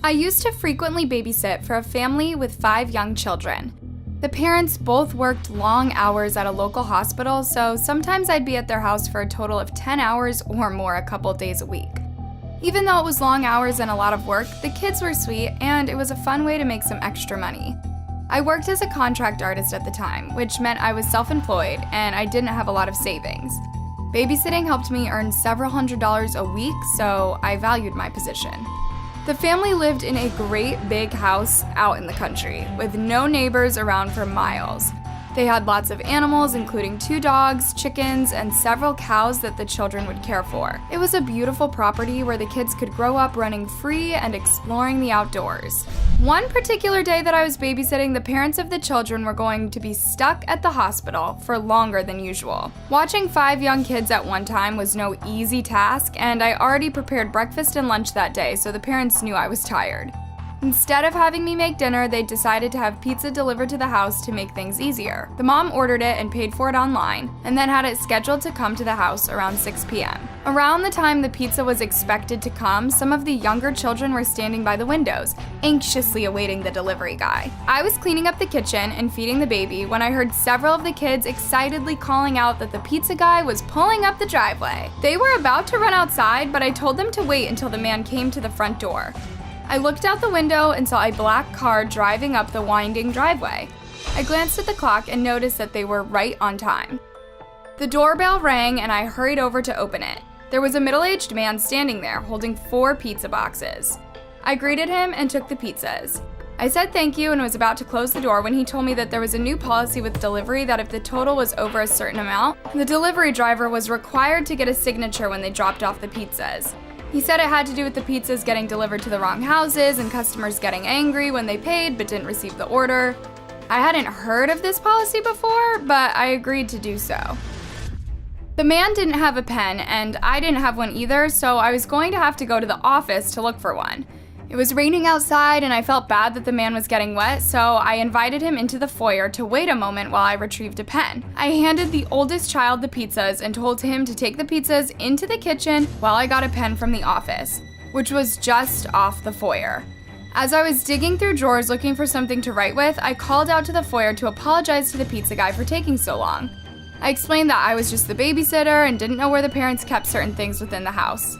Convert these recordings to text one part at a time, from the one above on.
I used to frequently babysit for a family with 5 young children. The parents both worked long hours at a local hospital, so sometimes I'd be at their house for a total of 10 hours or more a couple days a week. Even though it was long hours and a lot of work, the kids were sweet and it was a fun way to make some extra money. I worked as a contract artist at the time, which meant I was self-employed and I didn't have a lot of savings. Babysitting helped me earn several $100s a week, so I valued my position. The family lived in a great big house out in the country, with no neighbors around for miles. They had lots of animals, including 2 dogs, chickens, and several cows that the children would care for. It was a beautiful property where the kids could grow up running free and exploring the outdoors. One particular day that I was babysitting, the parents of the children were going to be stuck at the hospital for longer than usual. Watching 5 young kids at one time was no easy task, and I already prepared breakfast and lunch that day, so the parents knew I was tired. Instead of having me make dinner, they decided to have pizza delivered to the house to make things easier. The mom ordered it and paid for it online, and then had it scheduled to come to the house around 6 p.m. Around the time the pizza was expected to come, some of the younger children were standing by the windows, anxiously awaiting the delivery guy. I was cleaning up the kitchen and feeding the baby when I heard several of the kids excitedly calling out that the pizza guy was pulling up the driveway. They were about to run outside, but I told them to wait until the man came to the front door. I looked out the window and saw a black car driving up the winding driveway. I glanced at the clock and noticed that they were right on time. The doorbell rang and I hurried over to open it. There was a middle-aged man standing there holding 4 pizza boxes. I greeted him and took the pizzas. I said thank you and was about to close the door when he told me that there was a new policy with delivery that if the total was over a certain amount, the delivery driver was required to get a signature when they dropped off the pizzas. He said it had to do with the pizzas getting delivered to the wrong houses and customers getting angry when they paid but didn't receive the order. I hadn't heard of this policy before, but I agreed to do so. The man didn't have a pen and I didn't have one either, so I was going to have to go to the office to look for one. It was raining outside and I felt bad that the man was getting wet, so I invited him into the foyer to wait a moment while I retrieved a pen. I handed the oldest child the pizzas and told him to take the pizzas into the kitchen while I got a pen from the office, which was just off the foyer. As I was digging through drawers looking for something to write with, I called out to the foyer to apologize to the pizza guy for taking so long. I explained that I was just the babysitter and didn't know where the parents kept certain things within the house.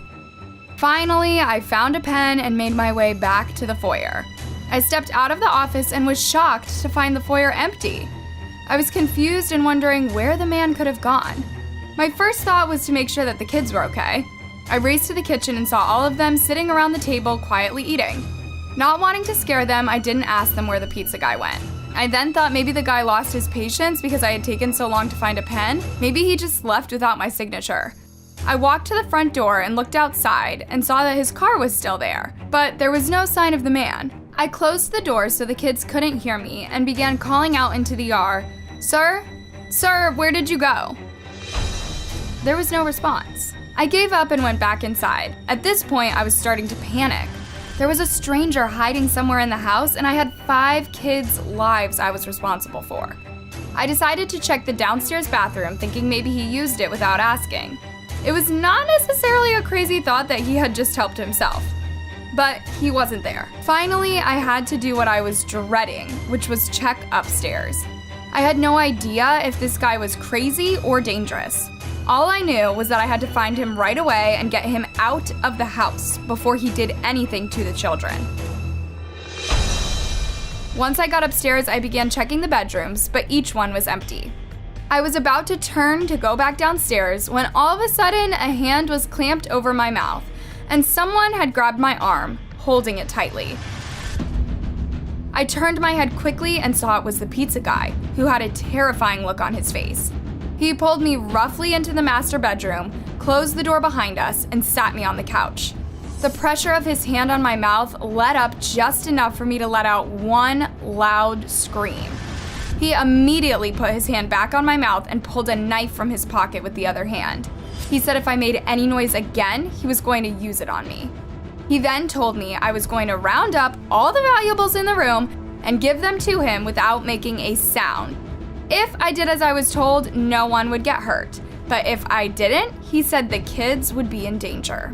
Finally, I found a pen and made my way back to the foyer. I stepped out of the office and was shocked to find the foyer empty. I was confused and wondering where the man could have gone. My first thought was to make sure that the kids were okay. I raced to the kitchen and saw all of them sitting around the table quietly eating. Not wanting to scare them, I didn't ask them where the pizza guy went. I then thought maybe the guy lost his patience because I had taken so long to find a pen. Maybe he just left without my signature. I walked to the front door and looked outside and saw that his car was still there, but there was no sign of the man. I closed the door so the kids couldn't hear me and began calling out into the yard, "Sir? Sir, where did you go?" There was no response. I gave up and went back inside. At this point, I was starting to panic. There was a stranger hiding somewhere in the house and I had 5 kids' lives I was responsible for. I decided to check the downstairs bathroom, thinking maybe he used it without asking. It was not necessarily a crazy thought that he had just helped himself, but he wasn't there. Finally, I had to do what I was dreading, which was check upstairs. I had no idea if this guy was crazy or dangerous. All I knew was that I had to find him right away and get him out of the house before he did anything to the children. Once I got upstairs, I began checking the bedrooms, but each one was empty. I was about to turn to go back downstairs when all of a sudden a hand was clamped over my mouth and someone had grabbed my arm, holding it tightly. I turned my head quickly and saw it was the pizza guy, who had a terrifying look on his face. He pulled me roughly into the master bedroom, closed the door behind us, and sat me on the couch. The pressure of his hand on my mouth let up just enough for me to let out one loud scream. He immediately put his hand back on my mouth and pulled a knife from his pocket with the other hand. He said if I made any noise again, he was going to use it on me. He then told me I was going to round up all the valuables in the room and give them to him without making a sound. If I did as I was told, no one would get hurt. But if I didn't, he said the kids would be in danger.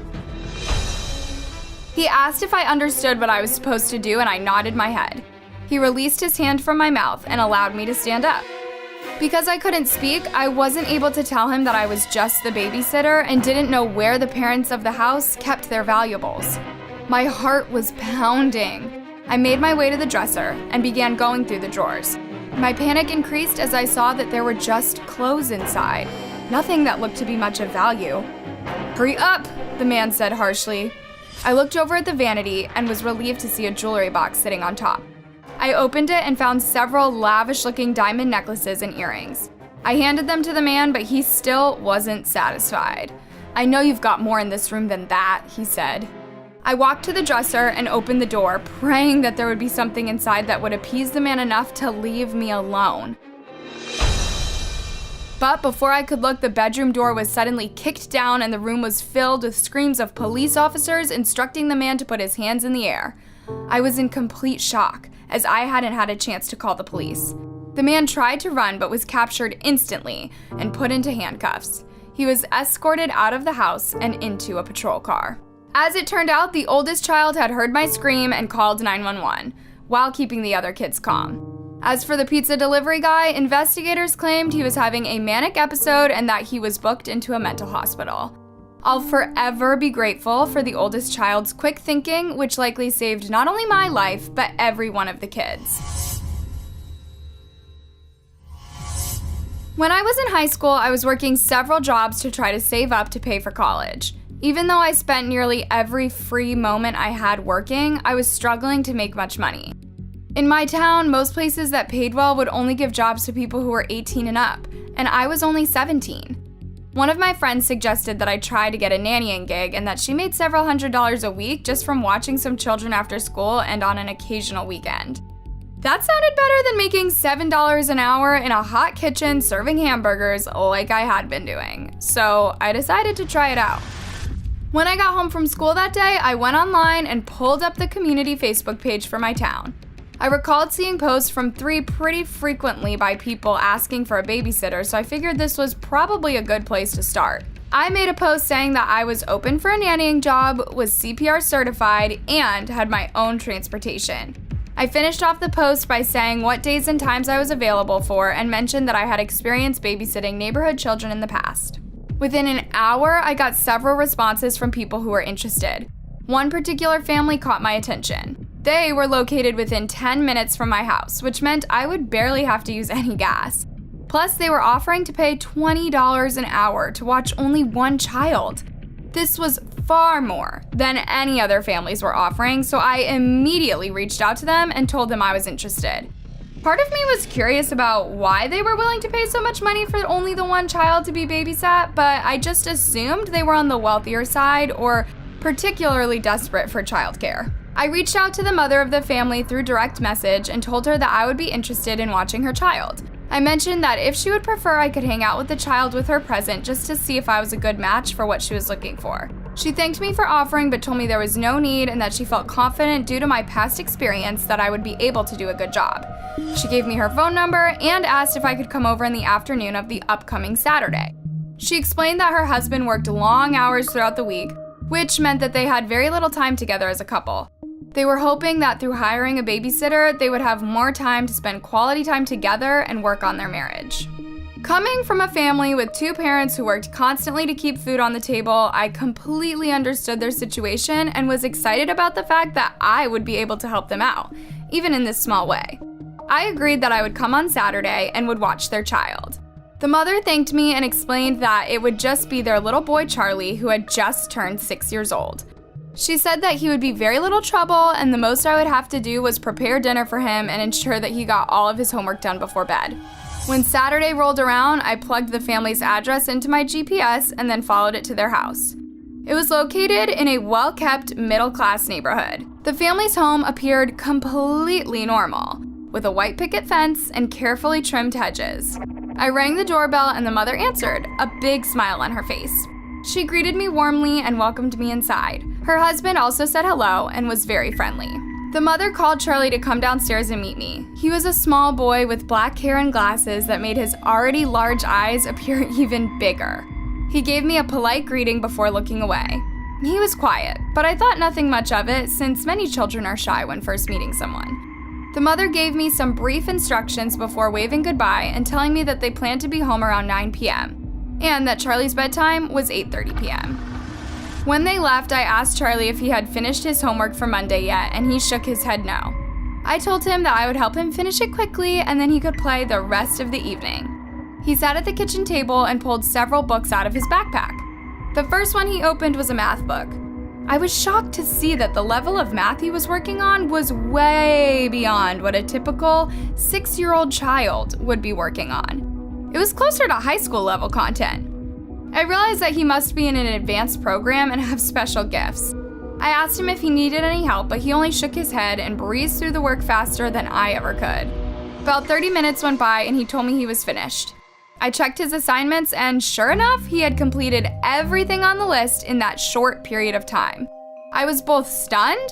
He asked if I understood what I was supposed to do, and I nodded my head. He released his hand from my mouth and allowed me to stand up. Because I couldn't speak, I wasn't able to tell him that I was just the babysitter and didn't know where the parents of the house kept their valuables. My heart was pounding. I made my way to the dresser and began going through the drawers. My panic increased as I saw that there were just clothes inside, nothing that looked to be much of value. "Hurry up," the man said harshly. I looked over at the vanity and was relieved to see a jewelry box sitting on top. I opened it and found several lavish-looking diamond necklaces and earrings. I handed them to the man, but he still wasn't satisfied. "I know you've got more in this room than that," he said. I walked to the dresser and opened the door, praying that there would be something inside that would appease the man enough to leave me alone. But before I could look, the bedroom door was suddenly kicked down and the room was filled with screams of police officers instructing the man to put his hands in the air. I was in complete shock, as I hadn't had a chance to call the police. The man tried to run but was captured instantly and put into handcuffs. He was escorted out of the house and into a patrol car. As it turned out, the oldest child had heard my scream and called 911, while keeping the other kids calm. As for the pizza delivery guy, investigators claimed he was having a manic episode and that he was booked into a mental hospital. I'll forever be grateful for the oldest child's quick thinking, which likely saved not only my life, but every one of the kids. When I was in high school, I was working several jobs to try to save up to pay for college. Even though I spent nearly every free moment I had working, I was struggling to make much money. In my town, most places that paid well would only give jobs to people who were 18 and up, and I was only 17. One of my friends suggested that I try to get a nannying gig and that she made several $100s a week just from watching some children after school and on an occasional weekend. That sounded better than making $7 an hour in a hot kitchen serving hamburgers like I had been doing, so I decided to try it out. When I got home from school that day, I went online and pulled up the community Facebook page for my town. I recalled seeing posts from 3 pretty frequently by people asking for a babysitter, so I figured this was probably a good place to start. I made a post saying that I was open for a nannying job, was CPR certified, and had my own transportation. I finished off the post by saying what days and times I was available for and mentioned that I had experience babysitting neighborhood children in the past. Within an hour, I got several responses from people who were interested. One particular family caught my attention. They were located within 10 minutes from my house, which meant I would barely have to use any gas. Plus, they were offering to pay $20 an hour to watch only one child. This was far more than any other families were offering, so I immediately reached out to them and told them I was interested. Part of me was curious about why they were willing to pay so much money for only the one child to be babysat, but I just assumed they were on the wealthier side or particularly desperate for childcare. I reached out to the mother of the family through direct message and told her that I would be interested in watching her child. I mentioned that if she would prefer, I could hang out with the child with her present just to see if I was a good match for what she was looking for. She thanked me for offering but told me there was no need and that she felt confident due to my past experience that I would be able to do a good job. She gave me her phone number and asked if I could come over in the afternoon of the upcoming Saturday. She explained that her husband worked long hours throughout the week, which meant that they had very little time together as a couple. They were hoping that through hiring a babysitter, they would have more time to spend quality time together and work on their marriage. Coming from a family with 2 parents who worked constantly to keep food on the table, I completely understood their situation and was excited about the fact that I would be able to help them out, even in this small way. I agreed that I would come on Saturday and would watch their child. The mother thanked me and explained that it would just be their little boy Charlie, who had just turned 6 years old. She said that he would be very little trouble and the most I would have to do was prepare dinner for him and ensure that he got all of his homework done before bed. When Saturday rolled around, I plugged the family's address into my GPS and then followed it to their house. It was located in a well-kept, middle-class neighborhood. The family's home appeared completely normal, with a white picket fence and carefully trimmed hedges. I rang the doorbell and the mother answered, a big smile on her face. She greeted me warmly and welcomed me inside. Her husband also said hello and was very friendly. The mother called Charlie to come downstairs and meet me. He was a small boy with black hair and glasses that made his already large eyes appear even bigger. He gave me a polite greeting before looking away. He was quiet, but I thought nothing much of it since many children are shy when first meeting someone. The mother gave me some brief instructions before waving goodbye and telling me that they planned to be home around 9 p.m. and that Charlie's bedtime was 8:30 p.m. When they left, I asked Charlie if he had finished his homework for Monday yet, and he shook his head no. I told him that I would help him finish it quickly and then he could play the rest of the evening. He sat at the kitchen table and pulled several books out of his backpack. The first one he opened was a math book. I was shocked to see that the level of math he was working on was way beyond what a typical 6-year-old child would be working on. It was closer to high school level content. I realized that he must be in an advanced program and have special gifts. I asked him if he needed any help, but he only shook his head and breezed through the work faster than I ever could. About 30 minutes went by and he told me he was finished. I checked his assignments and sure enough, he had completed everything on the list in that short period of time. I was both stunned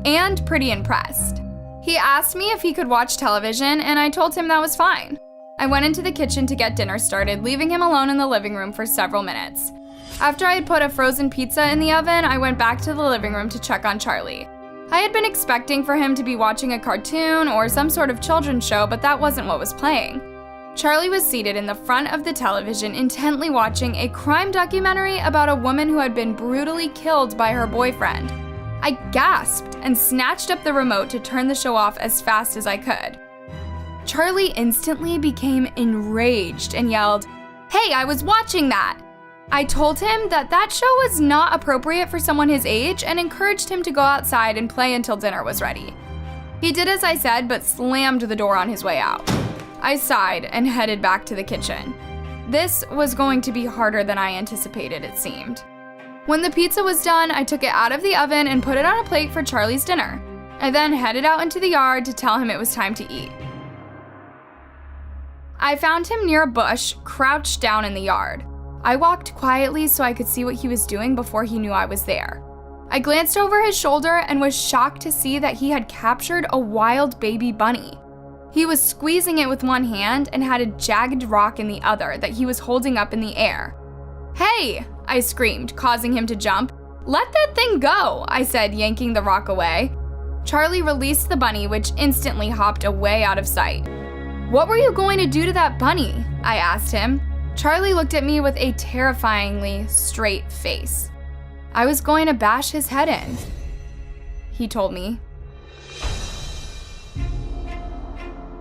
and pretty impressed. He asked me if he could watch television and I told him that was fine. I went into the kitchen to get dinner started, leaving him alone in the living room for several minutes. After I had put a frozen pizza in the oven, I went back to the living room to check on Charlie. I had been expecting for him to be watching a cartoon or some sort of children's show, but that wasn't what was playing. Charlie was seated in the front of the television, intently watching a crime documentary about a woman who had been brutally killed by her boyfriend. I gasped and snatched up the remote to turn the show off as fast as I could. Charlie instantly became enraged and yelled, "Hey, I was watching that!" I told him that that show was not appropriate for someone his age and encouraged him to go outside and play until dinner was ready. He did as I said, but slammed the door on his way out. I sighed and headed back to the kitchen. This was going to be harder than I anticipated, it seemed. When the pizza was done, I took it out of the oven and put it on a plate for Charlie's dinner. I then headed out into the yard to tell him it was time to eat. I found him near a bush, crouched down in the yard. I walked quietly so I could see what he was doing before he knew I was there. I glanced over his shoulder and was shocked to see that he had captured a wild baby bunny. He was squeezing it with one hand and had a jagged rock in the other that he was holding up in the air. "Hey!" I screamed, causing him to jump. "Let that thing go," I said, yanking the rock away. Charlie released the bunny, which instantly hopped away out of sight. "What were you going to do to that bunny?" I asked him. Charlie looked at me with a terrifyingly straight face. "I was going to bash his head in," he told me.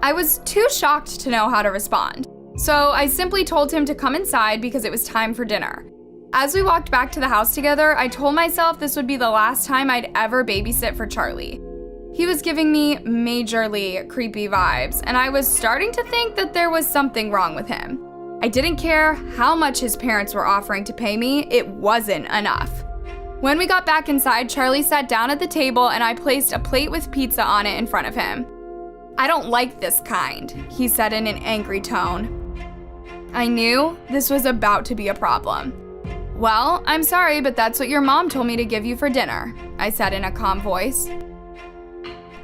I was too shocked to know how to respond, so I simply told him to come inside because it was time for dinner. As we walked back to the house together, I told myself this would be the last time I'd ever babysit for Charlie. He was giving me majorly creepy vibes, and I was starting to think that there was something wrong with him. I didn't care how much his parents were offering to pay me, it wasn't enough. When we got back inside, Charlie sat down at the table and I placed a plate with pizza on it in front of him. "I don't like this kind," he said in an angry tone. I knew this was about to be a problem. "Well, I'm sorry, but that's what your mom told me to give you for dinner," I said in a calm voice.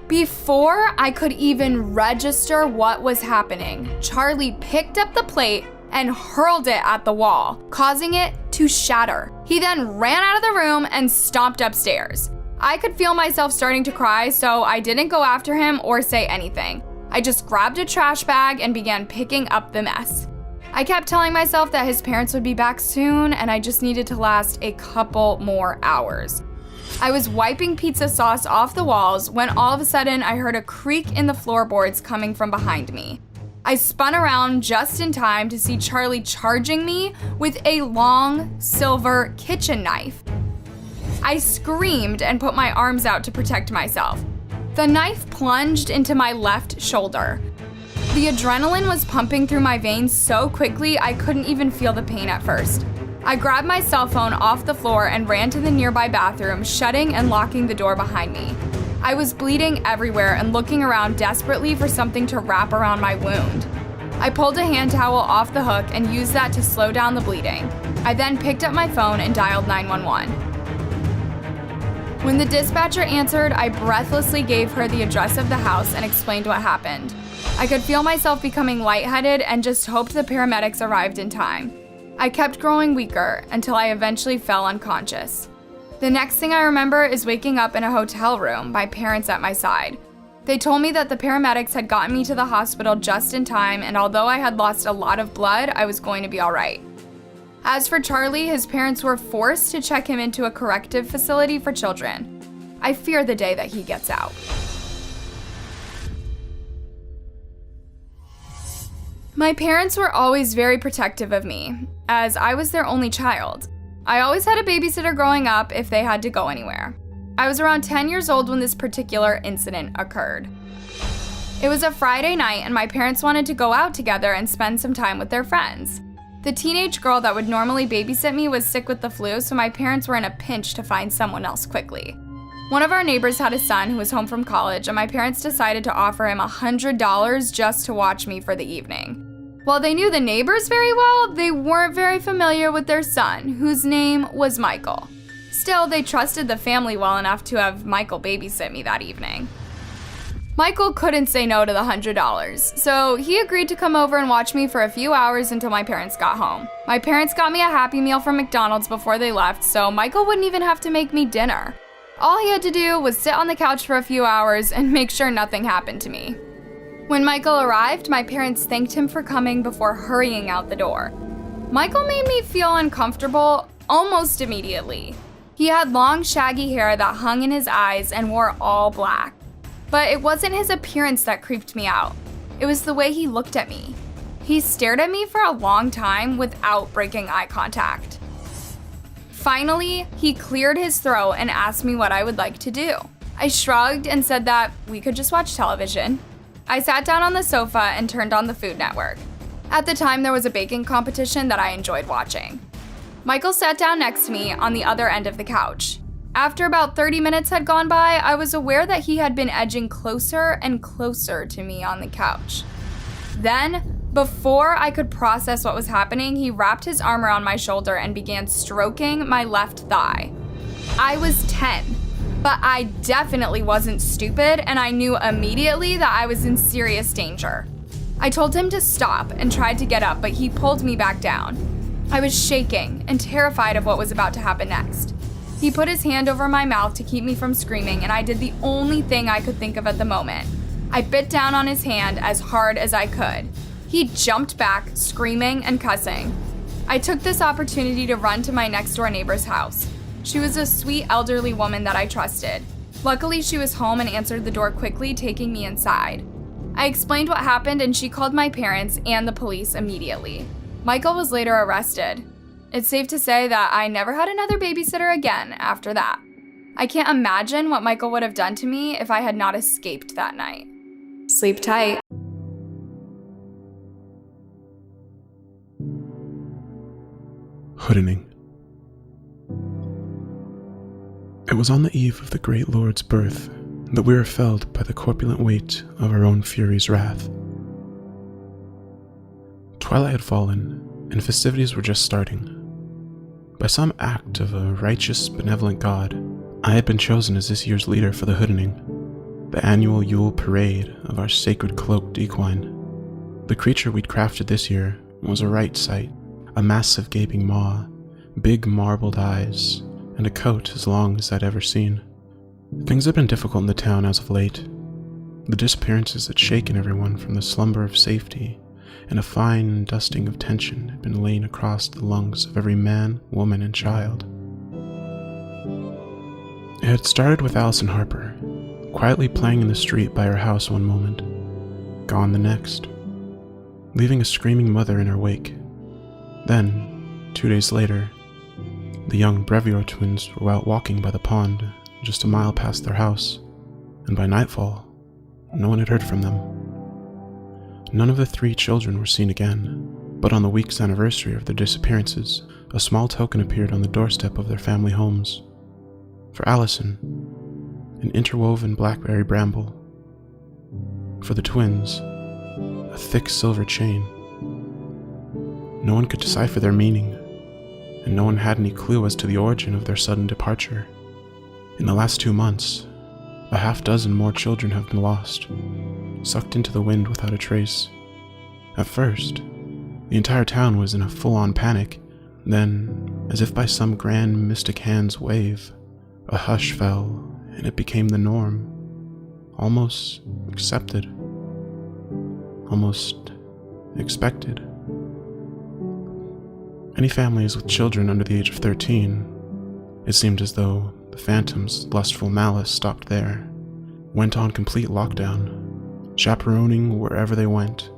Before I could even register what was happening, Charlie picked up the plate and hurled it at the wall, causing it to shatter. He then ran out of the room and stomped upstairs. I could feel myself starting to cry, so I didn't go after him or say anything. I just grabbed a trash bag and began picking up the mess. I kept telling myself that his parents would be back soon and I just needed to last a couple more hours. I was wiping pizza sauce off the walls when all of a sudden I heard a creak in the floorboards coming from behind me. I spun around just in time to see Charlie charging me with a long silver kitchen knife. I screamed and put my arms out to protect myself. The knife plunged into my left shoulder. The adrenaline was pumping through my veins so quickly I couldn't even feel the pain at first. I grabbed my cell phone off the floor and ran to the nearby bathroom, shutting and locking the door behind me. I was bleeding everywhere and looking around desperately for something to wrap around my wound. I pulled a hand towel off the hook and used that to slow down the bleeding. I then picked up my phone and dialed 911. When the dispatcher answered, I breathlessly gave her the address of the house and explained what happened. I could feel myself becoming lightheaded and just hoped the paramedics arrived in time. I kept growing weaker until I eventually fell unconscious. The next thing I remember is waking up in a hotel room, my parents at my side. They told me that the paramedics had gotten me to the hospital just in time, and although I had lost a lot of blood, I was going to be all right. As for Charlie, his parents were forced to check him into a corrective facility for children. I fear the day that he gets out. My parents were always very protective of me, as I was their only child. I always had a babysitter growing up if they had to go anywhere. I was around 10 years old when this particular incident occurred. It was a Friday night and my parents wanted to go out together and spend some time with their friends. The teenage girl that would normally babysit me was sick with the flu, so my parents were in a pinch to find someone else quickly. One of our neighbors had a son who was home from college, and my parents decided to offer him $100 just to watch me for the evening. While they knew the neighbors very well, they weren't very familiar with their son, whose name was Michael. Still, they trusted the family well enough to have Michael babysit me that evening. Michael couldn't say no to the $100, so he agreed to come over and watch me for a few hours until my parents got home. My parents got me a Happy Meal from McDonald's before they left, so Michael wouldn't even have to make me dinner. All he had to do was sit on the couch for a few hours and make sure nothing happened to me. When Michael arrived, my parents thanked him for coming before hurrying out the door. Michael made me feel uncomfortable almost immediately. He had long, shaggy hair that hung in his eyes and wore all black. But it wasn't his appearance that creeped me out. It was the way he looked at me. He stared at me for a long time without breaking eye contact. Finally, he cleared his throat and asked me what I would like to do. I shrugged and said that we could just watch television. I sat down on the sofa and turned on the Food Network. At the time, there was a baking competition that I enjoyed watching. Michael sat down next to me on the other end of the couch. After about 30 minutes had gone by, I was aware that he had been edging closer and closer to me on the couch. Then, before I could process what was happening, he wrapped his arm around my shoulder and began stroking my left thigh. I was 10, but I definitely wasn't stupid, and I knew immediately that I was in serious danger. I told him to stop and tried to get up, but he pulled me back down. I was shaking and terrified of what was about to happen next. He put his hand over my mouth to keep me from screaming, and I did the only thing I could think of at the moment. I bit down on his hand as hard as I could. He jumped back, screaming and cussing. I took this opportunity to run to my next-door neighbor's house. She was a sweet elderly woman that I trusted. Luckily, she was home and answered the door quickly, taking me inside. I explained what happened, and she called my parents and the police immediately. Michael was later arrested. It's safe to say that I never had another babysitter again after that. I can't imagine what Michael would have done to me if I had not escaped that night. Sleep tight. Hoodening. It was on the eve of the great Lord's birth that we were felled by the corpulent weight of our own Fury's wrath. Twilight had fallen, and festivities were just starting. By some act of a righteous, benevolent God, I had been chosen as this year's leader for the Hoodening, the annual Yule parade of our sacred cloaked equine. The creature we'd crafted this year was a right sight, a massive gaping maw, big marbled eyes, and a coat as long as I'd ever seen. Things had been difficult in the town as of late. The disappearances had shaken everyone from the slumber of safety, and a fine dusting of tension had been lain across the lungs of every man, woman, and child. It had started with Allison Harper, quietly playing in the street by her house one moment, gone the next, leaving a screaming mother in her wake. Then, 2 days later, the young Brevior twins were out walking by the pond, just a mile past their house, and by nightfall, no one had heard from them. None of the 3 children were seen again, but on the week's anniversary of their disappearances, a small token appeared on the doorstep of their family homes. For Allison, an interwoven blackberry bramble. For the twins, a thick silver chain. No one could decipher their meaning, and no one had any clue as to the origin of their sudden departure. In the last 2 months, a half-dozen more children have been lost, sucked into the wind without a trace. At first, the entire town was in a full-on panic. Then, as if by some grand mystic hand's wave, A hush fell, and it became the norm, almost accepted, almost expected. Any families with children under the age of 13, it seemed as though the phantom's lustful malice stopped there, went on complete lockdown, chaperoning wherever they went,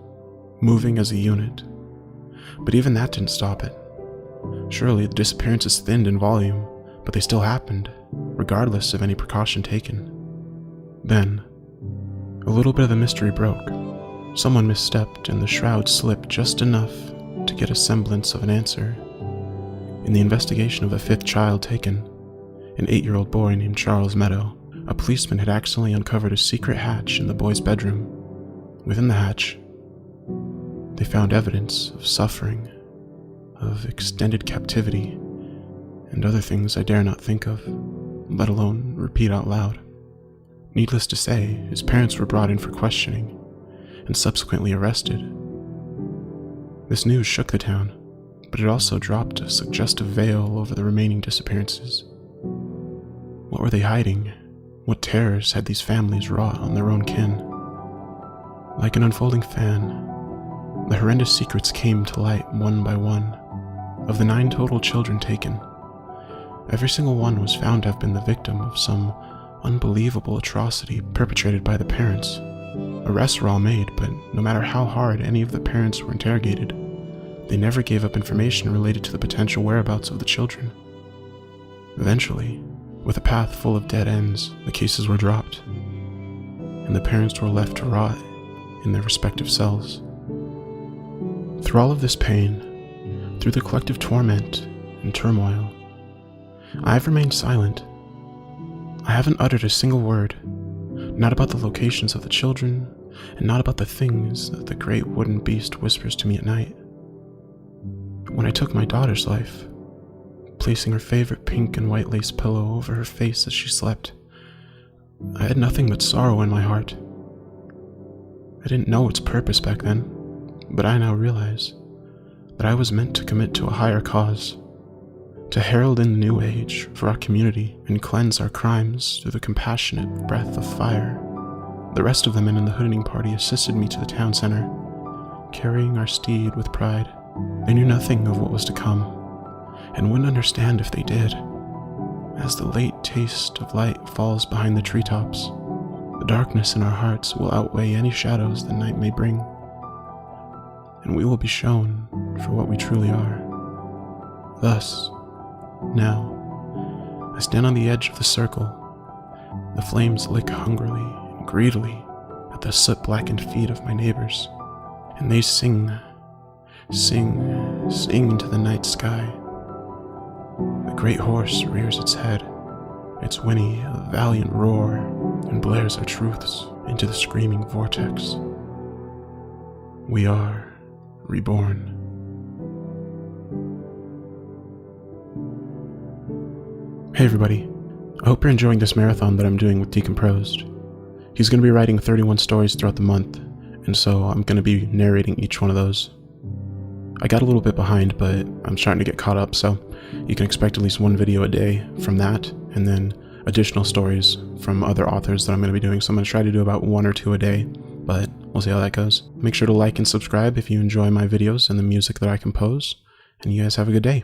moving as a unit. But even that didn't stop it. Surely the disappearances thinned in volume, but they still happened, regardless of any precaution taken. Then, a little bit of the mystery broke. Someone misstepped and the shroud slipped just enough to get a semblance of an answer. In the investigation of the 5th child taken, an 8-year-old boy named Charles Meadow, a policeman had accidentally uncovered a secret hatch in the boy's bedroom. Within the hatch, they found evidence of suffering, of extended captivity, and other things I dare not think of, let alone repeat out loud. Needless to say, his parents were brought in for questioning, and subsequently arrested. This news shook the town, but it also dropped a suggestive veil over the remaining disappearances. What were they hiding? What terrors had these families wrought on their own kin? Like an unfolding fan, the horrendous secrets came to light one by one. Of the 9 total children taken, every single one was found to have been the victim of some unbelievable atrocity perpetrated by the parents. Arrests were all made, but no matter how hard any of the parents were interrogated, they never gave up information related to the potential whereabouts of the children. Eventually, with a path full of dead ends, the cases were dropped, and the parents were left to rot in their respective cells. Through all of this pain, through the collective torment and turmoil, I have remained silent. I haven't uttered a single word, not about the locations of the children, and not about the things that the great wooden beast whispers to me at night. When I took my daughter's life, placing her favorite pink and white lace pillow over her face as she slept, I had nothing but sorrow in my heart. I didn't know its purpose back then, but I now realize that I was meant to commit to a higher cause, to herald in the new age for our community and cleanse our crimes through the compassionate breath of fire. The rest of the men in the hooning party assisted me to the town center, carrying our steed with pride. They knew nothing of what was to come, and wouldn't understand if they did. As the late taste of light falls behind the treetops, the darkness in our hearts will outweigh any shadows the night may bring, and we will be shown for what we truly are. Thus, now, I stand on the edge of the circle. The flames lick hungrily and greedily at the soot-blackened feet of my neighbors, and they sing into the night sky. The great horse rears its head, its whinny a valiant roar, and blares our truths into the screaming vortex. We are reborn. Hey everybody, I hope you're enjoying this marathon that I'm doing with Decomprosed. He's going to be writing 31 stories throughout the month, and so I'm going to be narrating each one of those. I got a little bit behind, but I'm starting to get caught up, so you can expect at least one video a day from that, and then additional stories from other authors that I'm going to be doing, so I'm going to try to do about 1 or 2 a day, but we'll see how that goes. Make sure to like and subscribe if you enjoy my videos and the music that I compose, and you guys have a good day.